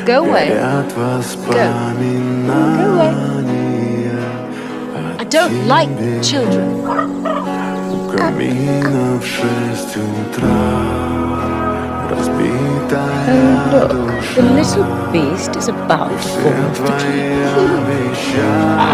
Go away. Go. Go away. I don't like children. Камина в 6 утра, разбитая Oh, look, душа. the little beast is about to Все fall off the tree. твои обещания